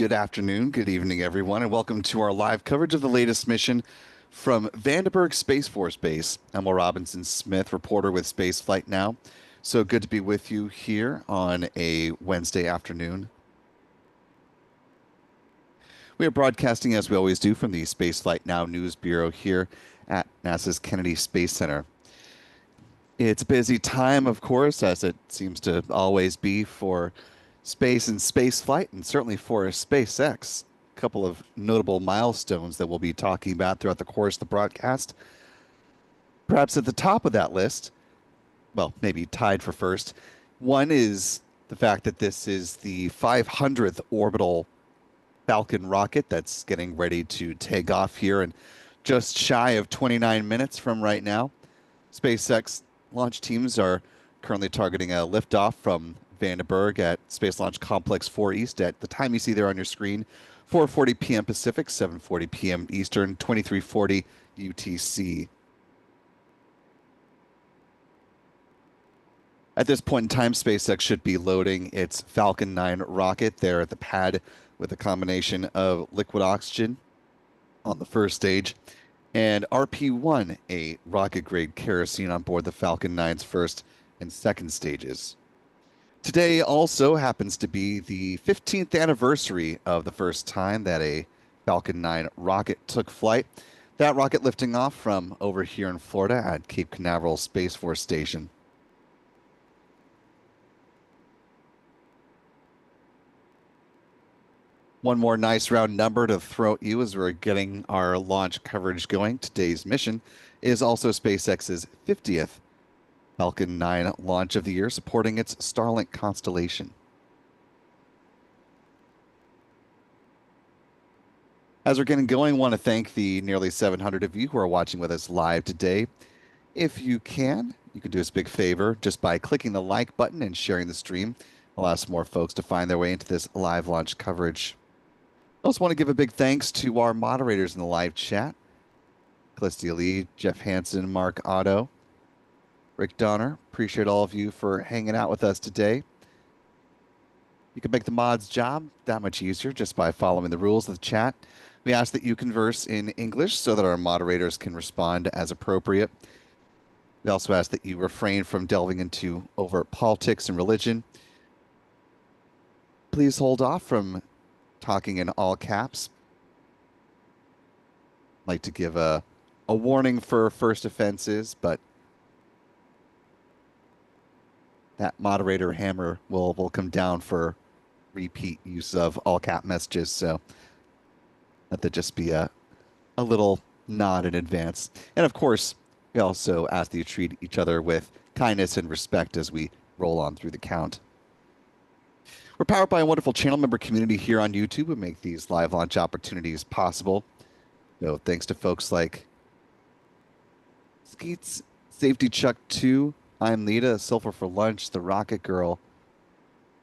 Good afternoon, good evening, everyone, and welcome to our live coverage of the latest mission from Vandenberg Space Force Base. I'm Will Robinson Smith, reporter with Spaceflight Now. So good to be with you here on a Wednesday afternoon. We are broadcasting, as we always do, from the Spaceflight Now News Bureau here at NASA's Kennedy Space Center. It's a busy time, of course, as it seems to always be for space and space flight, and certainly for SpaceX. A couple of notable milestones that we'll be talking about throughout the course of the broadcast. Perhaps at the top of that list, well, maybe tied for first, one is the fact that this is the 500th orbital Falcon rocket that's getting ready to take off here in just shy of 29 minutes from right now. SpaceX launch teams are currently targeting a liftoff from Vandenberg at Space Launch Complex 4 East at the time you see there on your screen, 4:40 p.m. Pacific, 7:40 p.m. Eastern, 2340 UTC. At this point in time, SpaceX should be loading its Falcon 9 rocket there at the pad with a combination of liquid oxygen on the first stage and RP-1, a rocket-grade kerosene on board the Falcon 9's first and second stages. Today also happens to be the 15th anniversary of the first time that a Falcon 9 rocket took flight. That rocket lifting off from over here in Florida at Cape Canaveral Space Force Station. One more nice round number to throw at you as we're getting our launch coverage going. Today's mission is also SpaceX's 50th Falcon 9 launch of the year, supporting its Starlink constellation. As we're getting going, I want to thank the nearly 700 of you who are watching with us live today. If you can do us a big favor just by clicking the like button and sharing the stream. Allows more folks to find their way into this live launch coverage. I also want to give a big thanks to our moderators in the live chat. Callistia Lee, Jeff Hansen, Mark Otto, Rick Donner. Appreciate all of you for hanging out with us today. You can make the mods' job that much easier just by following the rules of the chat. We ask that you converse in English so that our moderators can respond as appropriate. We also ask that you refrain from delving into overt politics and religion. Please hold off from talking in all caps. I'd like to give a warning for first offenses, but that moderator hammer will come down for repeat use of all cap messages, so let that just be a little nod in advance. And of course, we also ask that you treat each other with kindness and respect as we roll on through the count. We're powered by a wonderful channel member community here on YouTube who make these live launch opportunities possible. So thanks to folks like Skeets, Safety Chuck 2, I'm Lita, Silver for Lunch, The Rocket Girl,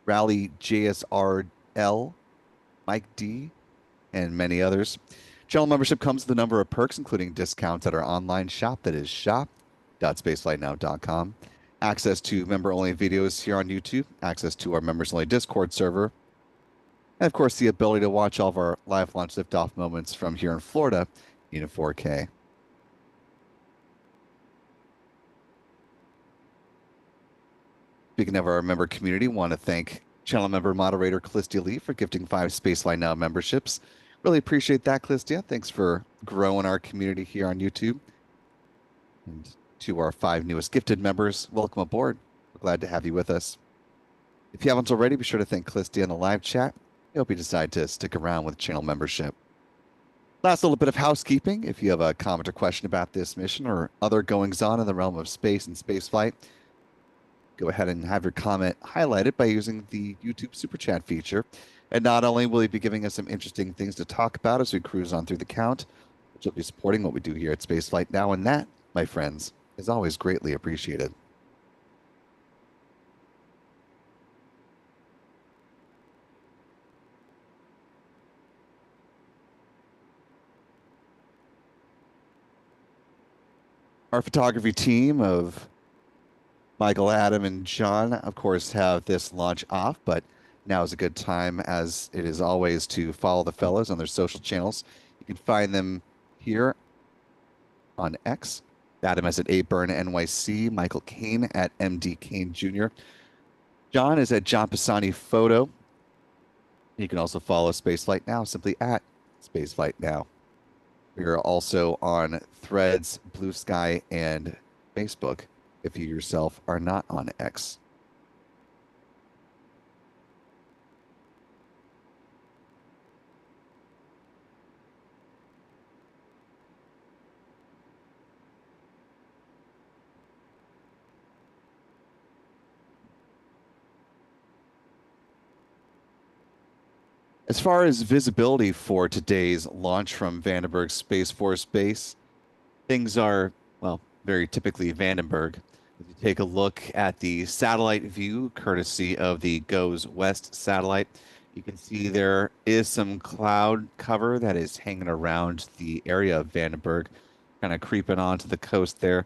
Rally JSRL, Mike D, and many others. Channel membership comes with a number of perks, including discounts at our online shop, that is shop.spaceflightnow.com. Access to member-only videos here on YouTube, access to our members-only Discord server, and of course the ability to watch all of our live launch liftoff moments from here in Florida in 4K. Speaking of our member community, want to thank channel member moderator Callistia Lee for gifting 5 Spaceflight Now memberships. Really appreciate that, Callistia. Thanks for growing our community here on YouTube. And to our 5 newest gifted members, welcome aboard. We're glad to have you with us. If you haven't already, be sure to thank Callistia in the live chat. I hope you decide to stick around with channel membership. Last little bit of housekeeping. If you have a comment or question about this mission or other goings-on in the realm of space and spaceflight, go ahead and have your comment highlighted by using the YouTube Super Chat feature. And not only will you be giving us some interesting things to talk about as we cruise on through the count, but you'll be supporting what we do here at Spaceflight Now, and that, my friends, is always greatly appreciated. Our photography team of Michael, Adam, and John, of course, have this launch off, but now is a good time, as it is always, to follow the fellows on their social channels. You can find them here on X. Adam is at ABurnNYC, Michael Kane at MD Kane Jr. John is at John Pisani Photo. You can also follow Spaceflight Now simply at Spaceflight Now. We are also on Threads, Blue Sky, and Facebook if you yourself are not on X. As far as visibility for today's launch from Vandenberg Space Force Base, things are, well, very typically Vandenberg. If you take a look at the satellite view, courtesy of the GOES West satellite, you can see there is some cloud cover that is hanging around the area of Vandenberg, kind of creeping onto the coast there,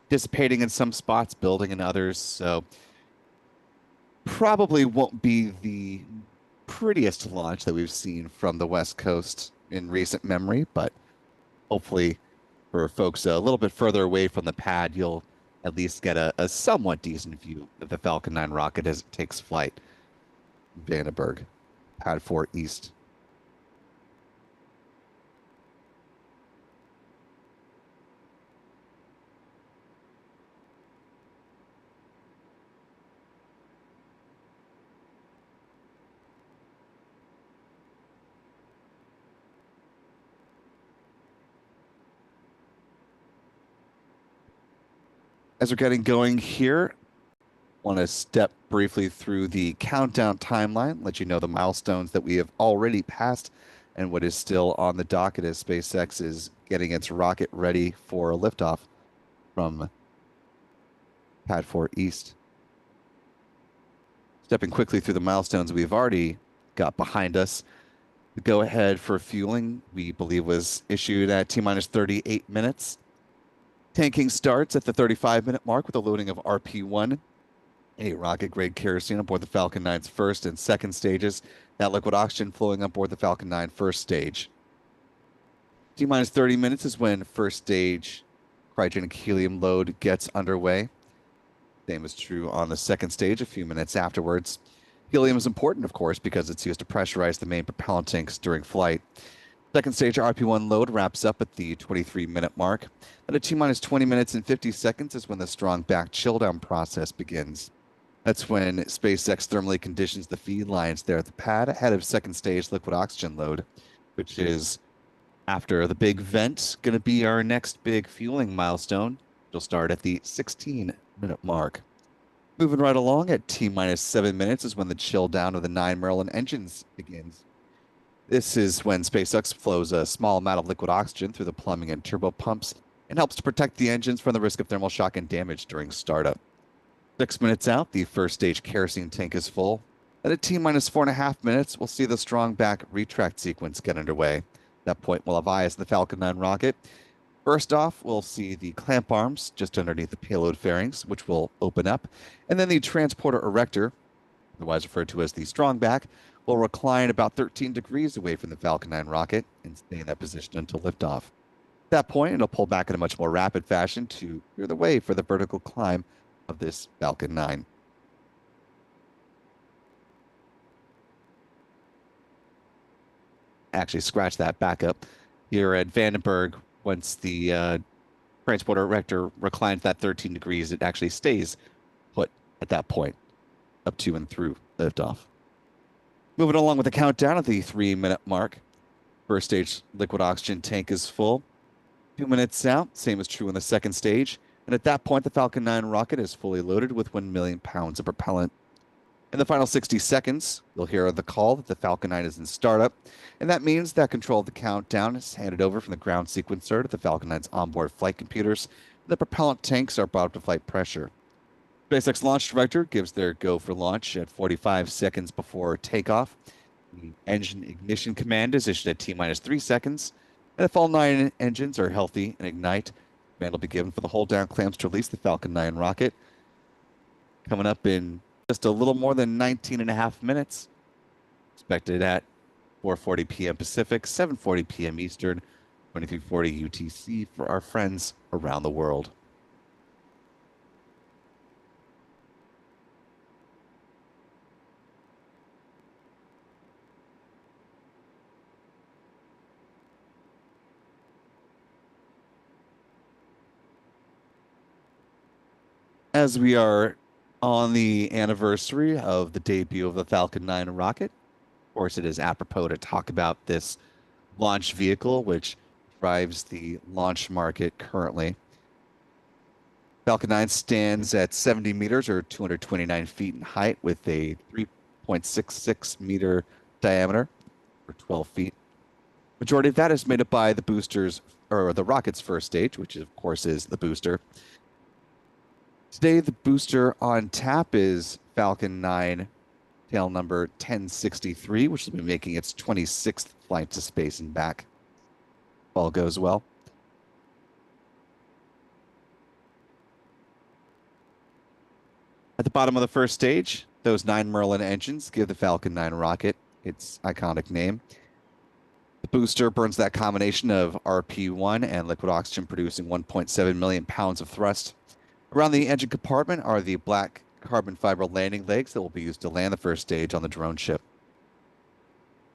dissipating in some spots, building in others. So probably won't be the prettiest launch that we've seen from the West Coast in recent memory, but hopefully for folks a little bit further away from the pad, you'll at least get a somewhat decent view of the Falcon 9 rocket as it takes flight. Vandenberg, Pad 4 East. As we're getting going here, want to step briefly through the countdown timeline, let you know the milestones that we have already passed and what is still on the docket as SpaceX is getting its rocket ready for a liftoff from Pad 4 East. Stepping quickly through the milestones we've already got behind us. The go-ahead for fueling, we believe, was issued at T-minus 38 minutes. Tanking starts at the 35-minute mark with a loading of RP-1, a rocket-grade kerosene aboard the Falcon 9's first and second stages, that liquid oxygen flowing aboard the Falcon 9 first stage. T-minus 30 minutes is when first stage cryogenic helium load gets underway. Same is true on the second stage a few minutes afterwards. Helium is important, of course, because it's used to pressurize the main propellant tanks during flight. Second stage RP-1 load wraps up at the 23-minute mark. Then at T-minus 20 minutes and 50 seconds is when the strong back chill-down process begins. That's when SpaceX thermally conditions the feed lines there at the pad ahead of second stage liquid oxygen load, which is, after the big vent, going to be our next big fueling milestone. It'll start at the 16-minute mark. Moving right along at T-minus 7 minutes is when the chill down of the 9 Merlin engines begins. This is when SpaceX flows a small amount of liquid oxygen through the plumbing and turbo pumps and helps to protect the engines from the risk of thermal shock and damage during startup. 6 minutes out, the first stage kerosene tank is full. And at T-minus 4.5 minutes, we'll see the strong back retract sequence get underway. At that point, we'll have eyes on the Falcon 9 rocket. First off, we'll see the clamp arms just underneath the payload fairings, which will open up. And then the transporter erector, otherwise referred to as the strong back, will recline about 13 degrees away from the Falcon 9 rocket and stay in that position until liftoff. At that point, it'll pull back in a much more rapid fashion to clear the way for the vertical climb of this Falcon 9. Actually, scratch that back up. Here at Vandenberg, once the transporter erector reclines that 13 degrees, it actually stays put at that point, up to and through liftoff. Moving along with the countdown at the 3-minute mark. First stage liquid oxygen tank is full. 2 minutes out, same is true in the second stage. And at that point, the Falcon 9 rocket is fully loaded with 1 million pounds of propellant. In the final 60 seconds, you'll hear the call that the Falcon 9 is in startup. And that means that control of the countdown is handed over from the ground sequencer to the Falcon 9's onboard flight computers. The propellant tanks are brought up to flight pressure. SpaceX launch director gives their go for launch at 45 seconds before takeoff. The engine ignition command is issued at T-minus 3 seconds. And if all 9 engines are healthy and ignite, command will be given for the hold down clamps to release the Falcon 9 rocket. Coming up in just a little more than 19.5 minutes. expected at 4:40 p.m. Pacific, 7:40 p.m. Eastern, 23:40 UTC for our friends around the world. As we are on the anniversary of the debut of the Falcon 9 rocket, of course, it is apropos to talk about this launch vehicle, which drives the launch market currently. Falcon 9 stands at 70 meters or 229 feet in height with a 3.66 meter diameter or 12 feet. Majority of that is made up by the boosters or the rocket's first stage, which of course is the booster. Today, the booster on tap is Falcon 9 tail number 1063, which will be making its 26th flight to space and back. All goes well. At the bottom of the first stage, those 9 Merlin engines give the Falcon 9 rocket its iconic name. The booster burns that combination of RP1 and liquid oxygen, producing 1.7 million pounds of thrust. Around the engine compartment are the black carbon fiber landing legs that will be used to land the first stage on the drone ship.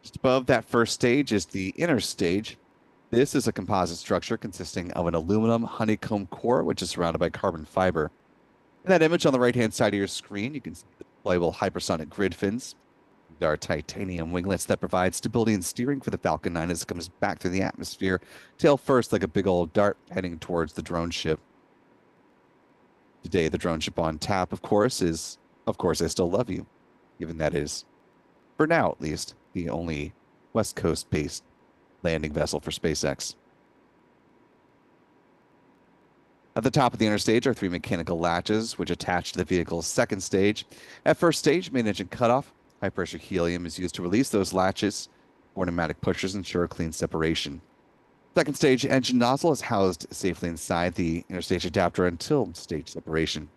Just above that first stage is the inner stage. This is a composite structure consisting of an aluminum honeycomb core, which is surrounded by carbon fiber. In that image on the right-hand side of your screen, you can see the deployable hypersonic grid fins. There are titanium winglets that provide stability and steering for the Falcon 9 as it comes back through the atmosphere, tail first like a big old dart heading towards the drone ship. Today, the drone ship on tap, of course, is, of course, I Still Love You, given that is, for now at least, the only West Coast-based landing vessel for SpaceX. At the top of the inner stage are 3 mechanical latches, which attach to the vehicle's second stage. At first stage, main engine cutoff, high-pressure helium is used to release those latches, or pneumatic pushers ensure clean separation. Second stage engine nozzle is housed safely inside the interstage adapter until stage separation.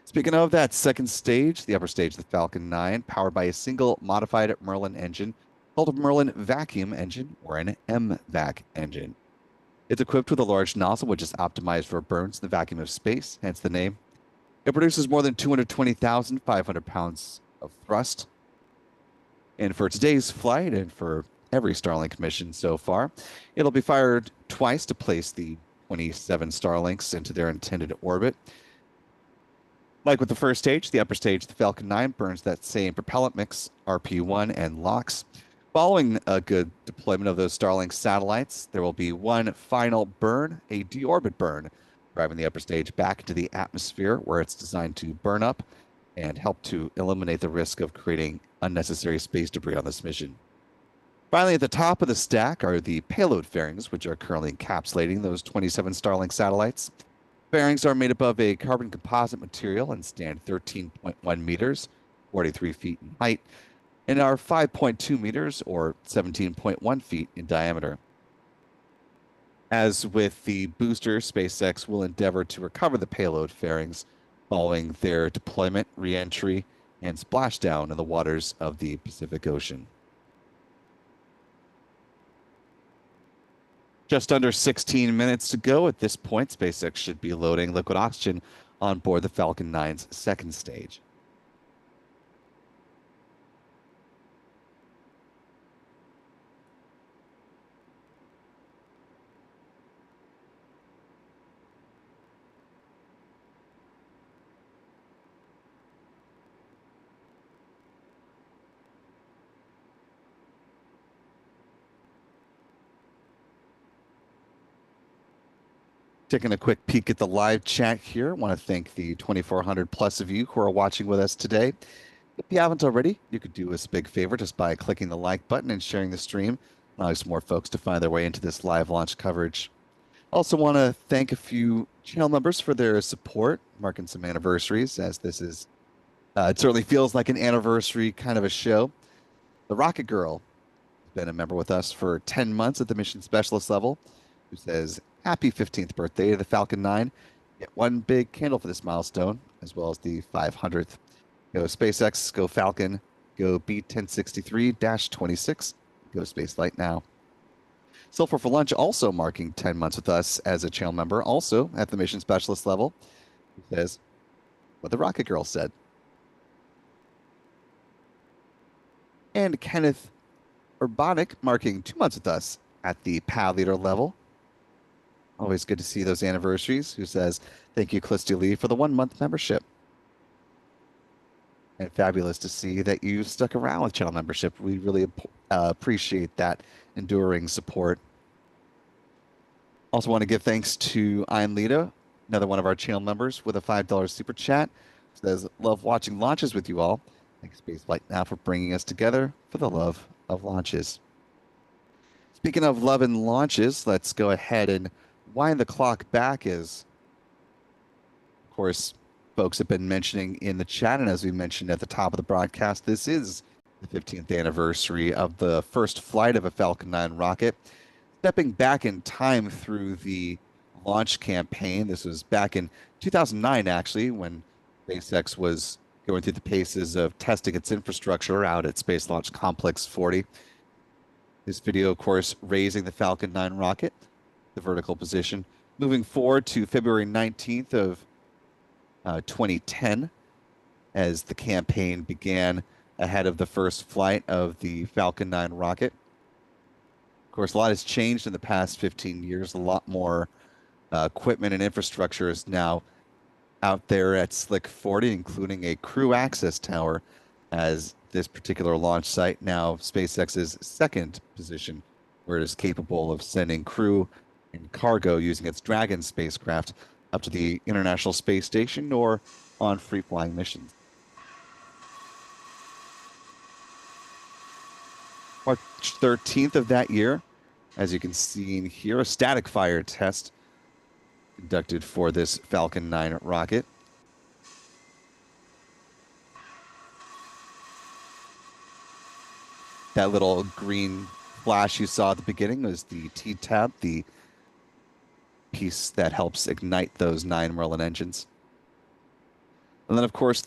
Speaking of that second stage, the upper stage of the Falcon 9, powered by a single modified Merlin engine called a Merlin vacuum engine or an MVAC engine. It's equipped with a large nozzle which is optimized for burns in the vacuum of space, hence the name. It produces more than 220,500 pounds of thrust. And for today's flight and for every Starlink mission so far, it'll be fired twice to place the 27 Starlinks into their intended orbit. Like with the first stage, the upper stage, the Falcon 9 burns that same propellant mix, RP1 and LOX. Following a good deployment of those Starlink satellites, there will be one final burn, a deorbit burn, driving the upper stage back into the atmosphere where it's designed to burn up and help to eliminate the risk of creating unnecessary space debris on this mission. Finally, at the top of the stack are the payload fairings, which are currently encapsulating those 27 Starlink satellites. Fairings are made up of a carbon composite material and stand 13.1 meters, 43 feet in height, and are 5.2 meters or 17.1 feet in diameter. As with the booster, SpaceX will endeavor to recover the payload fairings following their deployment, re-entry, and splashdown in the waters of the Pacific Ocean. Just under 16 minutes to go at this point, SpaceX should be loading liquid oxygen on board the Falcon 9's second stage. Taking a quick peek at the live chat here. Want to thank the 2,400 plus of you who are watching with us today. If you haven't already, you could do us a big favor just by clicking the like button and sharing the stream. Allows more folks to find their way into this live launch coverage. Also want to thank a few channel members for their support, marking some anniversaries, as this is, it certainly feels like an anniversary kind of a show. The Rocket Girl has been a member with us for 10 months at the mission specialist level, who says, happy 15th birthday to the Falcon 9. Get one big candle for this milestone, as well as the 500th. Go SpaceX, go Falcon, Go B1063-26. Go spaceflight now. Silver for Lunch also marking 10 months with us as a channel member, also at the mission specialist level. He says what the Rocket Girl said. And Kenneth Urbanic marking 2 months with us at the PAL leader level. Always good to see those anniversaries. Who says, thank you, Clisty Lee, for the 1 month membership. And fabulous to see that you stuck around with channel membership. We really appreciate that enduring support. Also want to give thanks to Ian Lita, another one of our channel members, with a $5 super chat. Says, love watching launches with you all. Thanks, Spaceflight Now, for bringing us together for the love of launches. Speaking of love and launches, let's go ahead and wind the clock back as, of course, folks have been mentioning in the chat, and as we mentioned at the top of the broadcast, this is the 15th anniversary of the first flight of a Falcon 9 rocket. Stepping back in time through the launch campaign, this was back in 2009, actually, when SpaceX was going through the paces of testing its infrastructure out at Space Launch Complex 40. This video, of course, raising the Falcon 9 rocket, the vertical position. Moving forward to February 19th of 2010, as the campaign began ahead of the first flight of the Falcon 9 rocket. Of course, a lot has changed in the past 15 years. A lot more equipment and infrastructure is now out there at Slick 40, including a crew access tower, as this particular launch site now SpaceX's second position, where it is capable of sending crew and cargo using its Dragon spacecraft up to the International Space Station or on free-flying missions. March 13th of that year, as you can see in here, a static fire test conducted for this Falcon 9 rocket. That little green flash you saw at the beginning was the T-tab, the piece that helps ignite those 9 Merlin engines. And then, of course,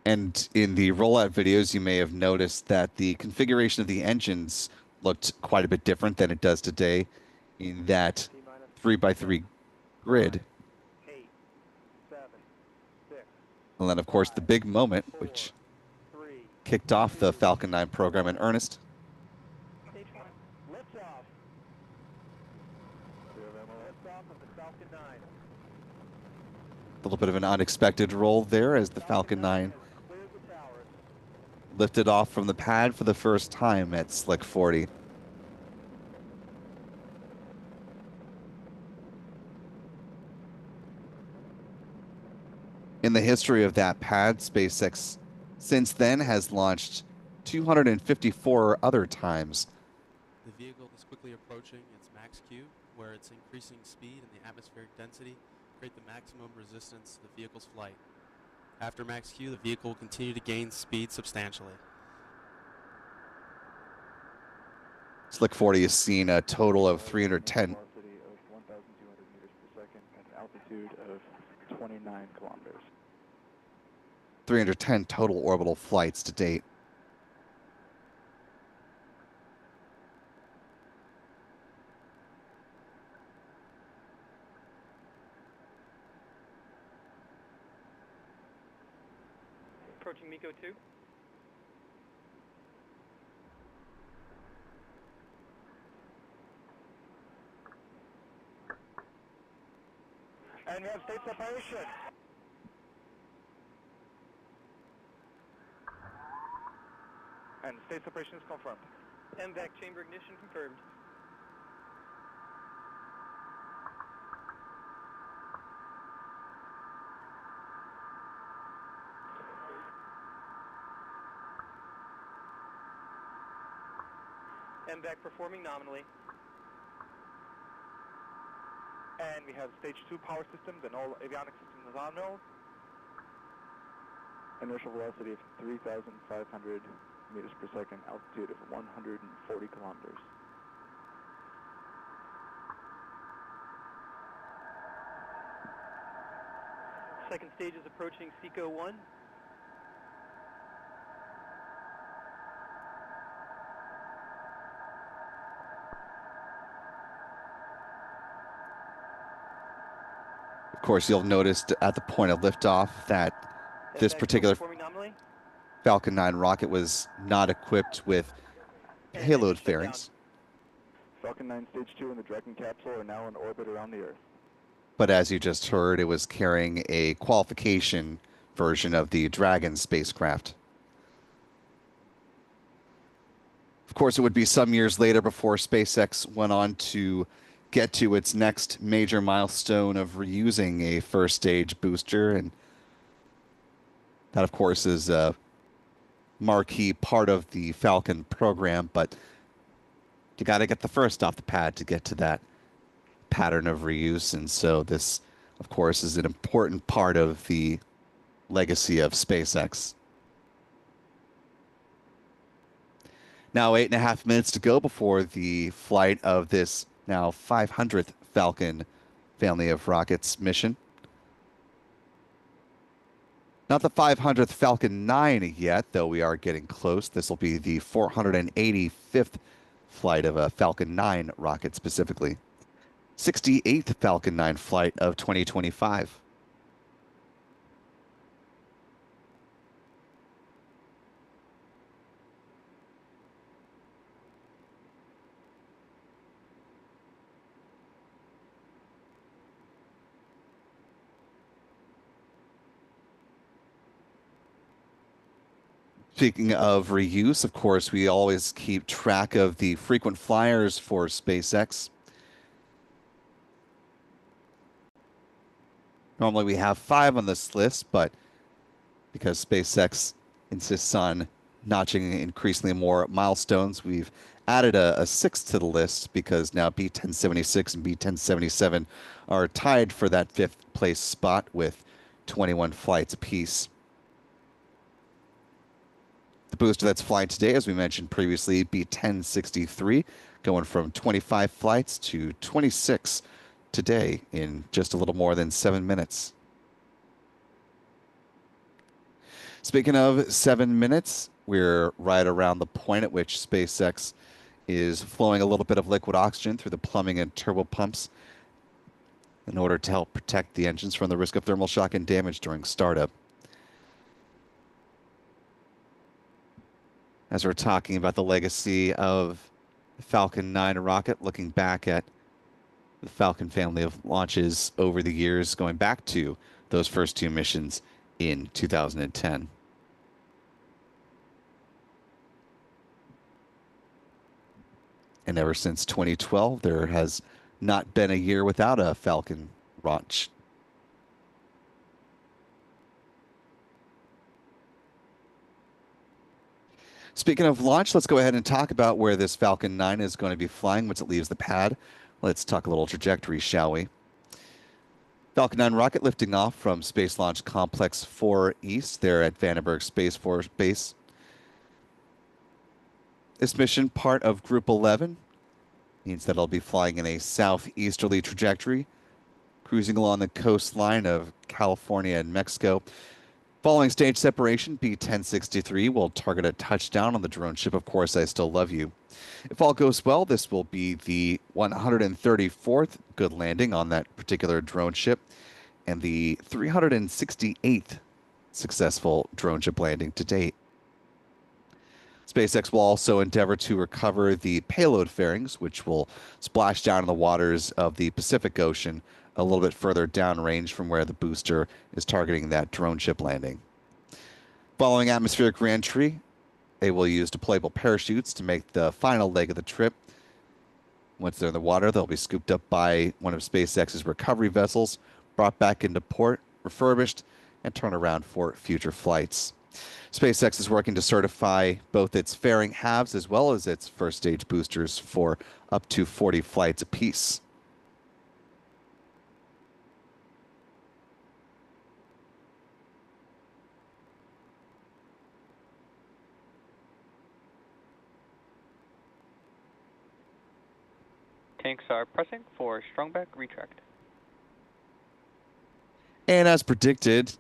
and in the rollout videos, you may have noticed that the configuration of the engines looked quite a bit different than it does today in that 3x3 grid. 8, 7, 6, And then, of course, the big moment, which 4, 3, kicked off the Falcon 9 program in earnest. Stage 1, liftoff. Liftoff of the Falcon 9. A little bit of an unexpected roll there as the Falcon 9 Cleared the towers. lifted off from the pad for the first time at Slick 40. In the history of that pad, SpaceX since then has launched 254 other times. The vehicle is quickly approaching its max Q, where its increasing speed and the atmospheric density create the maximum resistance to the vehicle's flight. After max Q, the vehicle will continue to gain speed substantially. Slick 40 has seen a total of 310. Velocity of 1,200 meters per second at an altitude of 29 kilometers. 310 total orbital flights to date. Approaching MECO 2. And we have state separation. And state separation is confirmed. MVAC chamber ignition confirmed. MVAC performing nominally. And we have stage 2 power systems and all avionics systems are nominal. Inertial velocity of 3,500 meters per second, altitude of 140 kilometers. Second stage is approaching SECO 1. Of course, you'll notice at the point of liftoff that this MX particular performing nominally. Falcon 9 rocket was not equipped with And payload engine shut down. fairings. Falcon 9 Stage 2 and the Dragon capsule are now in orbit around the Earth. But as you just heard, it was carrying a qualification version of the Dragon spacecraft. Of course, it would be some years later before SpaceX went on to get to its next major milestone of reusing a first stage booster. And that, of course, is a marquee part of the Falcon program. But you got to get the first off the pad to get to that pattern of reuse. And so this, of course, is an important part of the legacy of SpaceX. Now 8.5 minutes to go before the flight of this now 500th Falcon family of rockets mission. Not the 500th Falcon 9 yet, though we are getting close. This will be the 485th flight of a Falcon 9 rocket specifically. 68th Falcon 9 flight of 2025. Speaking of reuse, of course, we always keep track of the frequent flyers for SpaceX. Normally we have 5 on this list, but because SpaceX insists on notching increasingly more milestones, we've added a 6th to the list because now B-1076 and B-1077 are tied for that 5th place spot with 21 flights apiece. The booster that's flying today, as we mentioned previously, B-1063, going from 25 flights to 26 today in just a little more than 7 minutes. Speaking of 7 minutes, we're right around the point at which SpaceX is flowing a little bit of liquid oxygen through the plumbing and turbo pumps in order to help protect the engines from the risk of thermal shock and damage during startup. As we're talking about the legacy of the Falcon 9 rocket, looking back at the Falcon family of launches over the years, going back to those first 2 missions in 2010. And ever since 2012, there has not been a year without a Falcon launch. Speaking of launch, let's go ahead and talk about where this Falcon 9 is going to be flying once it leaves the pad. Let's talk a little trajectory, shall we? Falcon 9 rocket lifting off from Space Launch Complex 4 East there at Vandenberg Space Force Base. This mission, part of Group 11, means that it'll be flying in a southeasterly trajectory, cruising along the coastline of California and Mexico. Following stage separation, B-1063 will target a touchdown on the drone ship, Of Course I Still Love You. If all goes well, this will be the 134th good landing on that particular drone ship and the 368th successful drone ship landing to date. SpaceX will also endeavor to recover the payload fairings, which will splash down in the waters of the Pacific Ocean a little bit further downrange from where the booster is targeting that drone ship landing. Following atmospheric reentry, they will use deployable parachutes to make the final leg of the trip. Once they're in the water, they'll be scooped up by one of SpaceX's recovery vessels, brought back into port, refurbished, and turned around for future flights. SpaceX is working to certify both its fairing halves as well as its first stage boosters for up to 40 flights apiece. Tanks are pressing for strongback retract. And as predicted,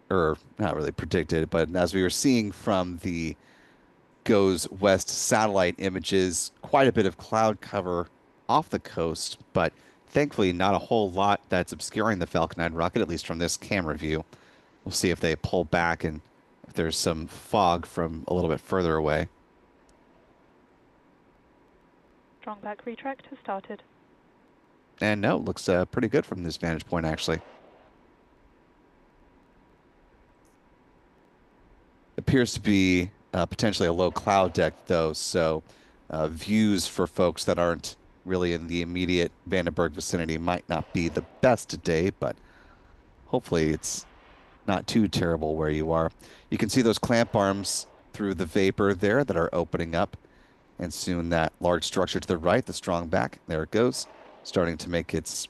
or not really predicted, but as we were seeing from the GOES West satellite images, quite a bit of cloud cover off the coast, but thankfully not a whole lot that's obscuring the Falcon 9 rocket, at least from this camera view. We'll see if they pull back and if there's some fog from a little bit further away. Strong back retract has started. And no, looks pretty good from this vantage point, actually. Appears to be potentially a low cloud deck, though, so views for folks that aren't really in the immediate Vandenberg vicinity might not be the best today, but hopefully it's not too terrible where you are. You can see those clamp arms through the vapor there that are opening up, and soon that large structure to the right, the strong back, there it goes, starting to make its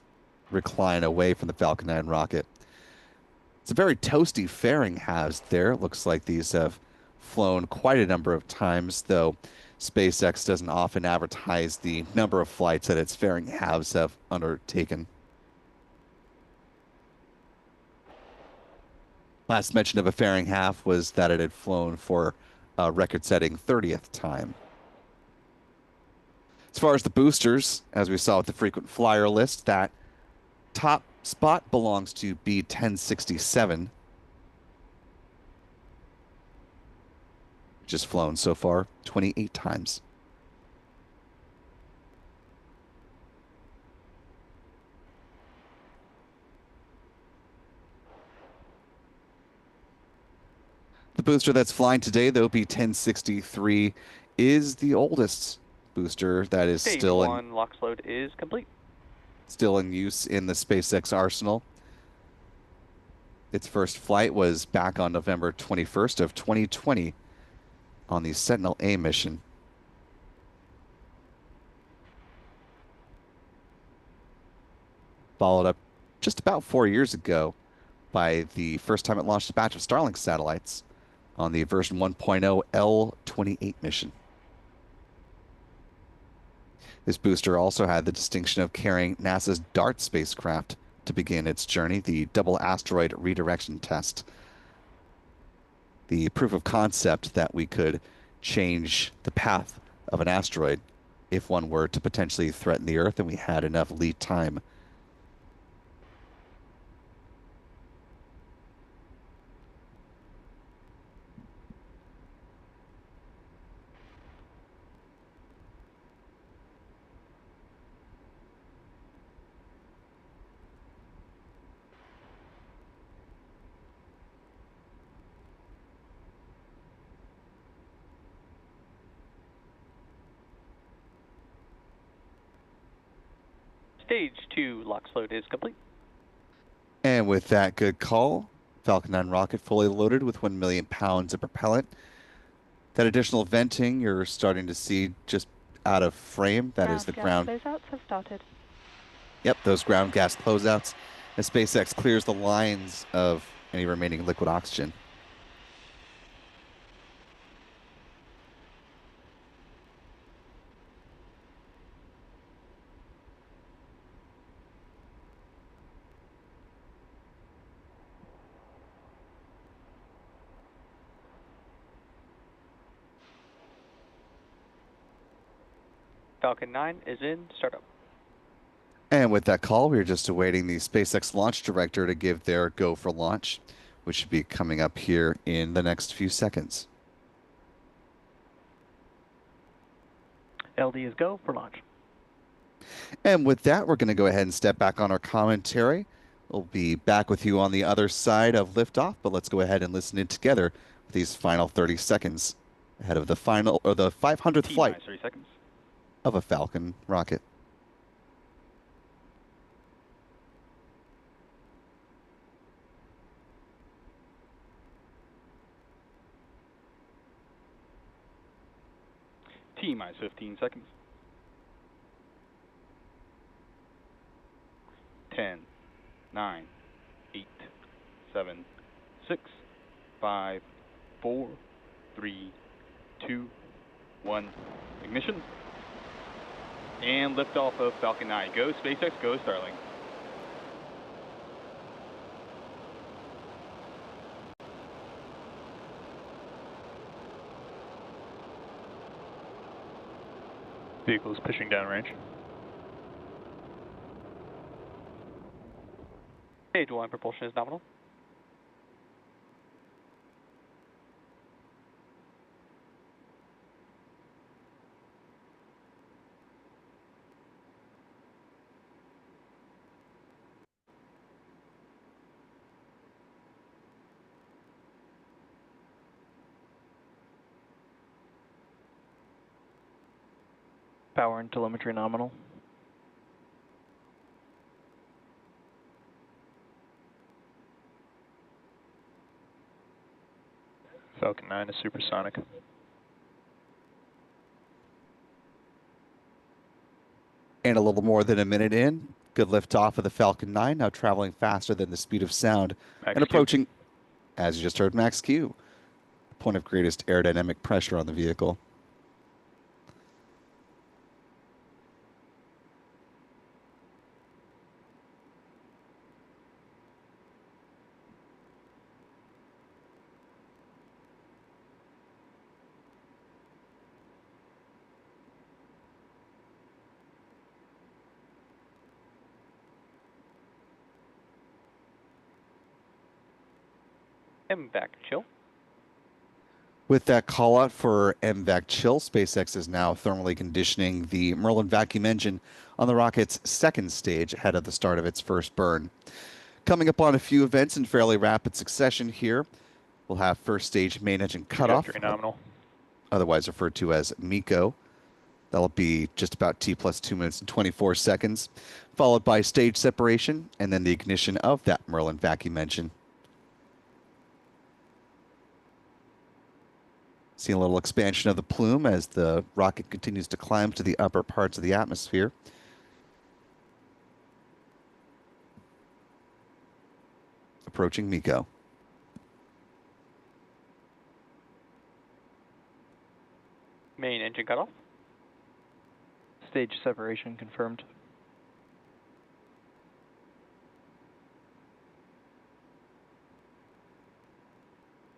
recline away from the Falcon 9 rocket. It's a very toasty fairing halves there. It looks like these have flown quite a number of times, though SpaceX doesn't often advertise the number of flights that its fairing halves have undertaken. Last mention of a fairing half was that it had flown for a record-setting 30th time. As far as the boosters, as we saw with the frequent flyer list, that top spot belongs to B1067, which has flown so far 28 times. The booster that's flying today, though, B1063, is the oldest booster that is Stage still 1 LOX load is complete. Still in use in the SpaceX arsenal. Its first flight was back on November 21st of 2020 on the Sentinel-A mission. Followed up just about 4 years ago by the first time it launched a batch of Starlink satellites on the version 1.0 L28 mission. This booster also had the distinction of carrying NASA's DART spacecraft to begin its journey, the Double Asteroid Redirection Test. The proof of concept that we could change the path of an asteroid if one were to potentially threaten the Earth and we had enough lead time. Stage 2 LOX load is complete. And with that good call, Falcon 9 rocket fully loaded with 1 million pounds of propellant. That additional venting you're starting to see just out of frame, that is the ground. Closeouts have started. Yep, those ground gas closeouts as SpaceX clears the lines of any remaining liquid oxygen. Falcon 9 is in startup. And with that call, we're just awaiting the SpaceX launch director to give their go for launch, which should be coming up here in the next few seconds. LD is go for launch. And with that, we're going to go ahead and step back on our commentary. We'll be back with you on the other side of liftoff, but let's go ahead and listen in together with these final 30 seconds ahead of the final, or the 500th flight 30 seconds. of a Falcon rocket. T-minus 15 seconds. 10, 9, 8, 7, 6, 5, 4, 3, 2, 1. Ignition. And liftoff of Falcon 9. Go SpaceX, go Starlink. Vehicle is pitching downrange. Stage 1 propulsion is nominal. Power and telemetry nominal. Falcon 9 is supersonic. And a little more than a minute in, good liftoff of the Falcon 9, now traveling faster than the speed of sound Max and Q. approaching, as you just heard, max Q, point of greatest aerodynamic pressure on the vehicle. MVAC chill. With that call out for MVAC chill, SpaceX is now thermally conditioning the Merlin vacuum engine on the rocket's second stage ahead of the start of its first burn. Coming up on a few events in fairly rapid succession here, we'll have first stage main engine cutoff, Trajectory nominal. otherwise referred to as MECO. That'll be just about T plus 2 minutes and 24 seconds, followed by stage separation and then the ignition of that Merlin vacuum engine. See a little expansion of the plume as the rocket continues to climb to the upper parts of the atmosphere. Approaching MECO. Main engine cutoff. Stage separation confirmed.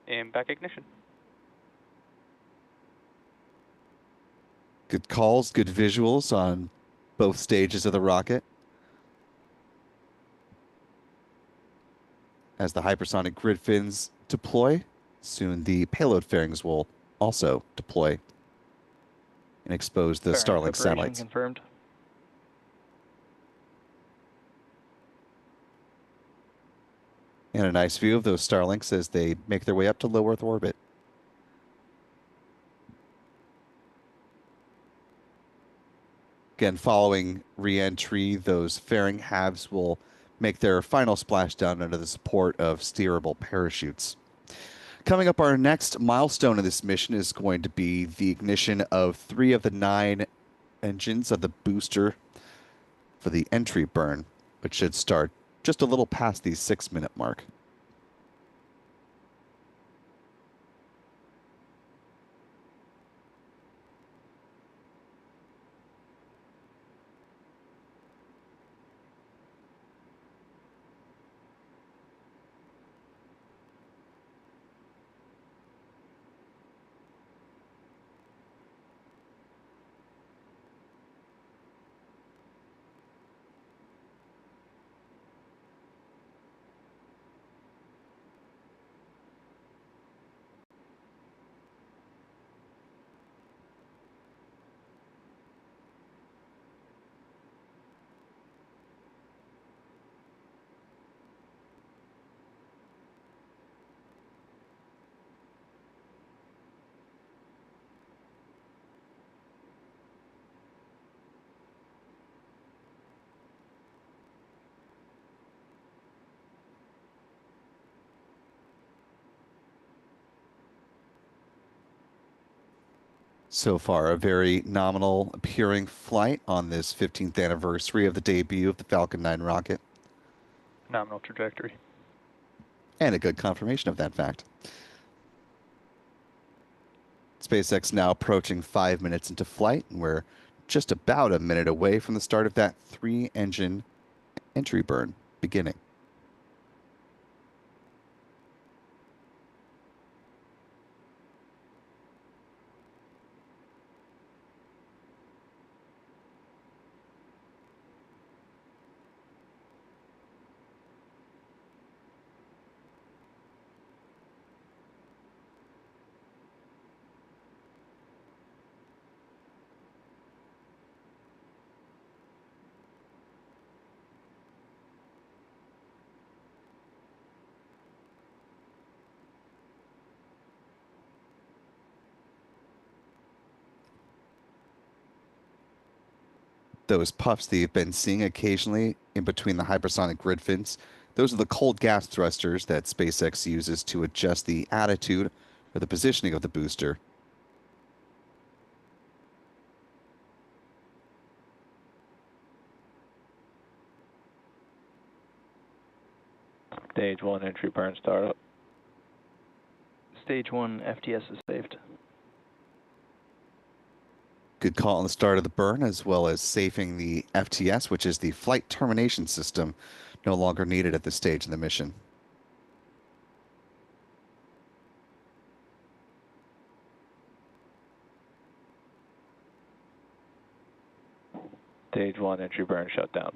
And back ignition. Good calls, good visuals on both stages of the rocket. As the hypersonic grid fins deploy, soon the payload fairings will also deploy and expose the Fairing Starlink separation satellites. confirmed. And a nice view of those Starlinks as they make their way up to low Earth orbit. Again, following re-entry, those fairing halves will make their final splashdown under the support of steerable parachutes. Coming up, our next milestone in this mission is going to be the ignition of 3 of the 9 engines of the booster for the entry burn, which should start just a little past the 6-minute mark. So far, a very nominal appearing flight on this 15th anniversary of the debut of the Falcon 9 rocket. Nominal trajectory. And a good confirmation of that fact. SpaceX now approaching 5 minutes into flight, and we're just about a minute away from the start of that 3-engine entry burn beginning. those puffs that you've been seeing occasionally in between the hypersonic grid fins, those are the cold gas thrusters that SpaceX uses to adjust the attitude or the positioning of the booster. Stage 1 entry burn startup. Stage 1 FTS is saved. Good call on the start of the burn, as well as safing the FTS, which is the flight termination system, no longer needed at this stage in the mission. Stage 1 entry burn shutdown.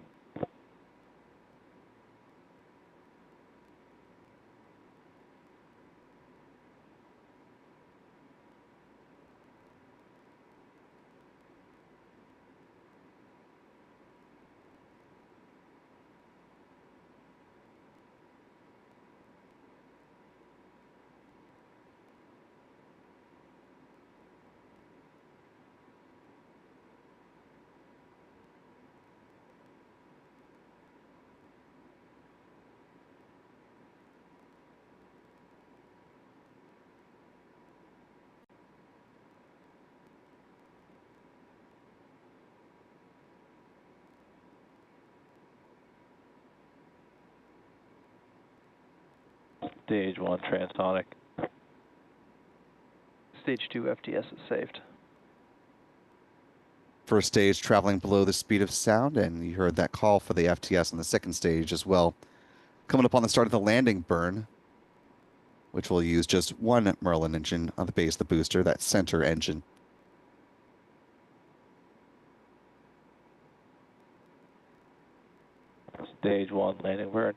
Stage 1 transonic. Stage 2 FTS is saved. First stage traveling below the speed of sound, and you heard that call for the FTS on the second stage as well. Coming up on the start of the landing burn, which will use just one Merlin engine on the base of the booster, that center engine. Stage 1 landing burn.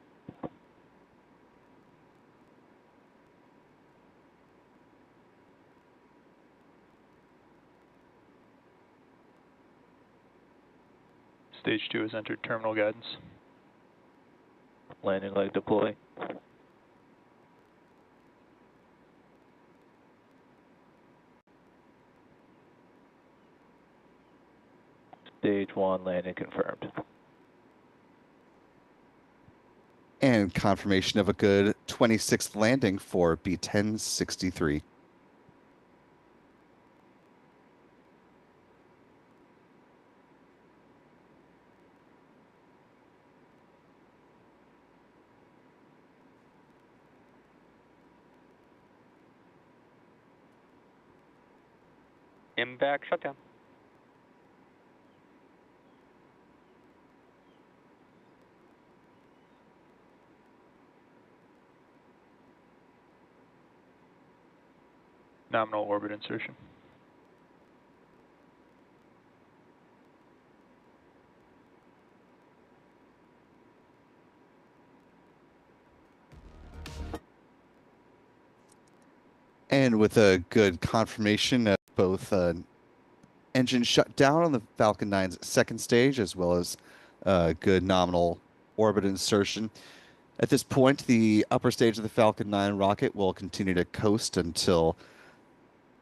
Stage 2 has entered terminal guidance. Landing leg deploy. Stage 1 landing confirmed. And confirmation of a good 26th landing for B-1063. MVAC shutdown. Nominal orbit insertion. And with a good confirmation of both engine shut down on the Falcon 9's second stage, as well as good nominal orbit insertion. At this point, the upper stage of the Falcon 9 rocket will continue to coast until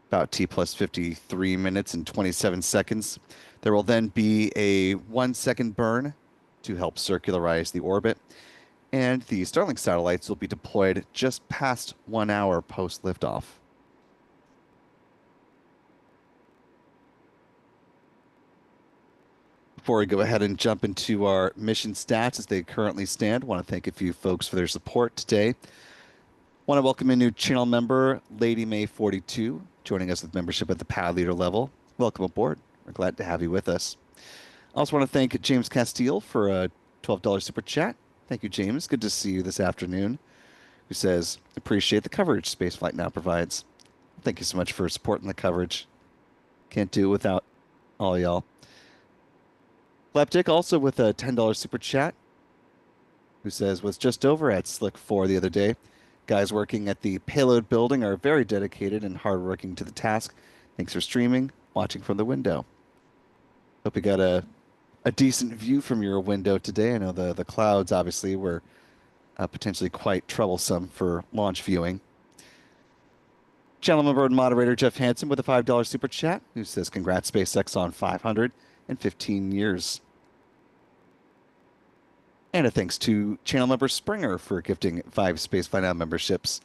about T plus 53 minutes and 27 seconds. There will then be a 1 second burn to help circularize the orbit, and the Starlink satellites will be deployed just past 1 hour post liftoff. Before we go ahead and jump into our mission stats as they currently stand, I want to thank a few folks for their support today. Want to welcome a new channel member, Lady May 42, joining us with membership at the pad leader level. Welcome aboard. We're glad to have you with us. I also want to thank James Castile for a $12 super chat. Thank you, James. Good to see you this afternoon. Who says, appreciate the coverage Spaceflight Now provides. Thank you so much for supporting the coverage. Can't do it without all y'all. Leptic also with a $10 super chat, who says, was just over at Slick 4 the other day. Guys working at the payload building are very dedicated and hardworking to the task. Thanks for streaming, watching from the window. Hope you got a decent view from your window today. I know the clouds obviously were potentially quite troublesome for launch viewing. Channel member and moderator Jeff Hansen with a $5 super chat, who says, congrats SpaceX on 500. 15 years. And a thanks to channel member Springer for gifting 5 Spaceflight Now memberships.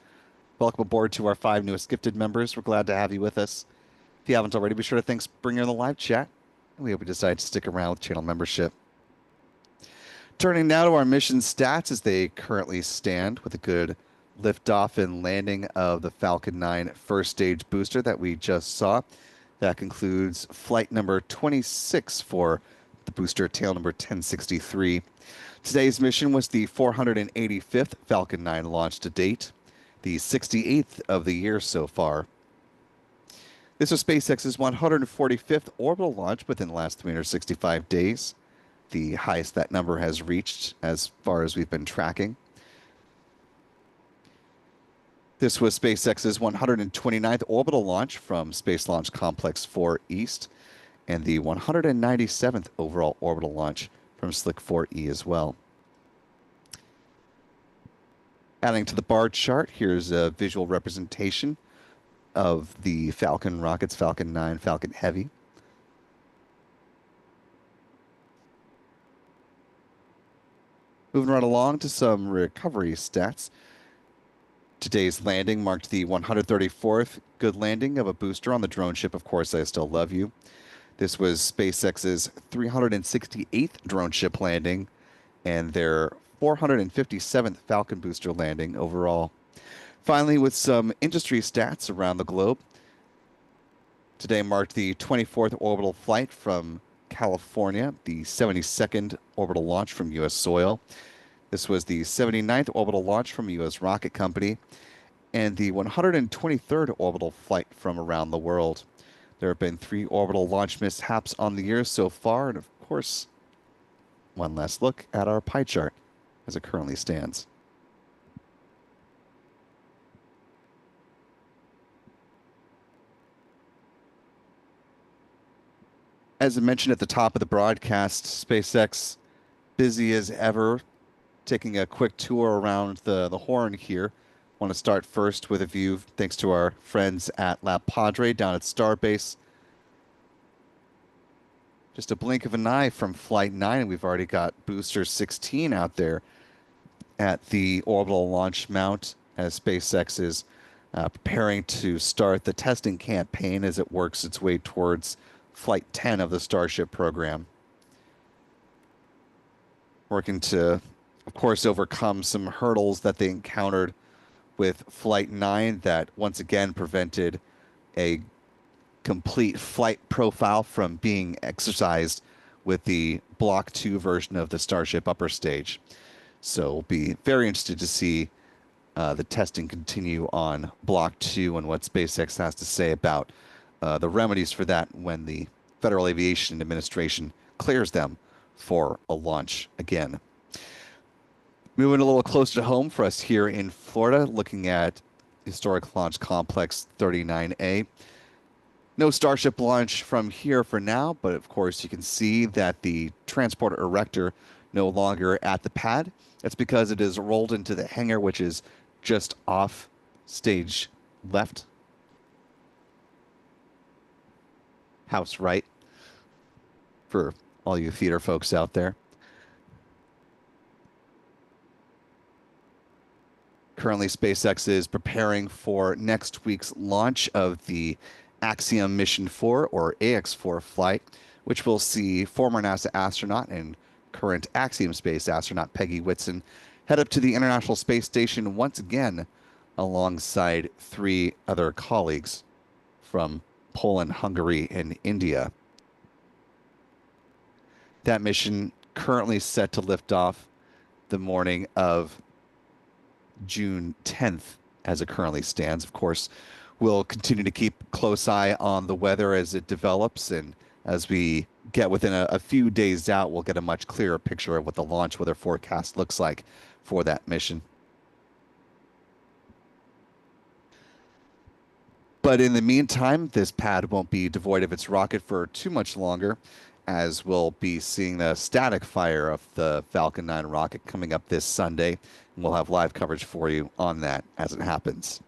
Welcome aboard to our 5 newest gifted members. We're glad to have you with us. If you haven't already, be sure to thank Springer in the live chat. And we hope you decide to stick around with channel membership. Turning now to our mission stats as they currently stand, with a good liftoff and landing of the Falcon 9 first stage booster that we just saw. That concludes flight number 26 for the booster, tail number 1063. Today's mission was the 485th Falcon 9 launch to date, the 68th of the year so far. This was SpaceX's 145th orbital launch within the last 365 days, the highest that number has reached as far as we've been tracking. This was SpaceX's 129th orbital launch from Space Launch Complex 4 East, and the 197th overall orbital launch from Slick 4E as well. Adding to the bar chart, here's a visual representation of the Falcon rockets, Falcon 9, Falcon Heavy. Moving right along to some recovery stats. Today's landing marked the 134th good landing of a booster on the drone ship, Of Course I Still Love You. This was SpaceX's 368th drone ship landing and their 457th Falcon booster landing overall. Finally, with some industry stats around the globe. Today marked the 24th orbital flight from California, the 72nd orbital launch from U.S. soil. This was the 79th orbital launch from U.S. Rocket Company, and the 123rd orbital flight from around the world. There have been 3 orbital launch mishaps on the year so far, and of course, one last look at our pie chart as it currently stands. As I mentioned at the top of the broadcast, SpaceX busy as ever, taking a quick tour around the horn here. Want to start first with a view thanks to our friends at La Padre down at Starbase. Just a blink of an eye from Flight 9, and we've already got Booster 16 out there at the orbital launch mount as SpaceX is preparing to start the testing campaign as it works its way towards Flight 10 of the Starship program. Working to, of course, overcome some hurdles that they encountered with Flight 9 that once again prevented a complete flight profile from being exercised with the Block 2 version of the Starship upper stage. So we'll be very interested to see the testing continue on Block 2 and what SpaceX has to say about the remedies for that when the Federal Aviation Administration clears them for a launch again. Moving a little closer to home for us here in Florida, looking at Historic Launch Complex 39A. No Starship launch from here for now, but of course you can see that the transporter erector no longer at the pad. That's because it is rolled into the hangar, which is just off stage left. House right for all you theater folks out there. Currently, SpaceX is preparing for next week's launch of the Axiom Mission 4, or AX4 flight, which will see former NASA astronaut and current Axiom Space astronaut Peggy Whitson head up to the International Space Station once again alongside 3 other colleagues from Poland, Hungary, and India. That mission currently set to lift off the morning of June 10th as it currently stands. Of course, we'll continue to keep close eye on the weather as it develops, and as we get within a few days out, we'll get a much clearer picture of what the launch weather forecast looks like for that mission. But in the meantime, this pad won't be devoid of its rocket for too much longer, as we'll be seeing the static fire of the Falcon 9 rocket coming up this Sunday, and we'll have live coverage for you on that as it happens.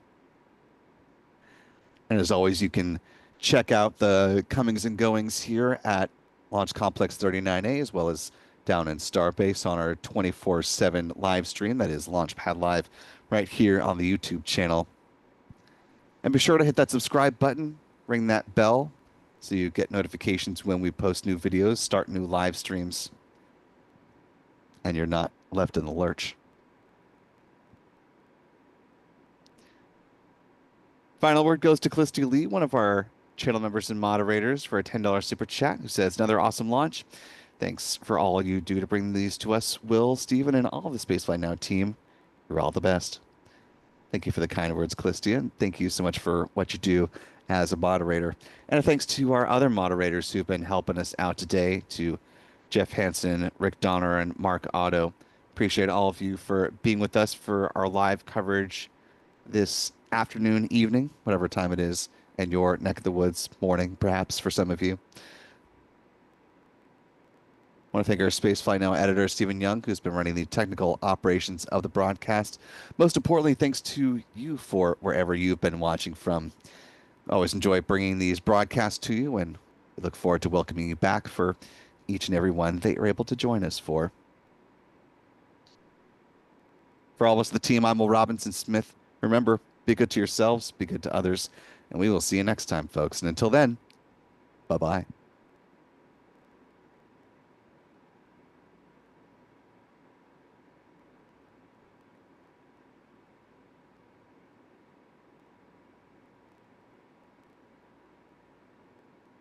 And as always, you can check out the comings and goings here at Launch Complex 39A, as well as down in Starbase on our 24/7 live stream. That is Launchpad Live right here on the YouTube channel. And be sure to hit that subscribe button, ring that bell, so you get notifications when we post new videos, start new live streams, and you're not left in the lurch. Final word goes to Callisti Lee, one of our channel members and moderators, for a $10 super chat, who says, another awesome launch. Thanks for all you do to bring these to us, Will, Steven, and all the Spaceflight Now team. You're all the best. Thank you for the kind words, Callisti, and thank you so much for what you do as a moderator. And a thanks to our other moderators who've been helping us out today, to Jeff Hansen, Rick Donner, and Mark Otto. Appreciate all of you for being with us for our live coverage this afternoon, evening, whatever time it is, in your neck of the woods, morning, perhaps, for some of you. I want to thank our Spaceflight Now editor, Stephen Young, who's been running the technical operations of the broadcast. Most importantly, thanks to you for wherever you've been watching from. I always enjoy bringing these broadcasts to you, and we look forward to welcoming you back for each and every one that you're able to join us for. For all of us, the team, I'm Will Robinson Smith. Remember, be good to yourselves, be good to others, and we will see you next time, folks. And until then, bye-bye.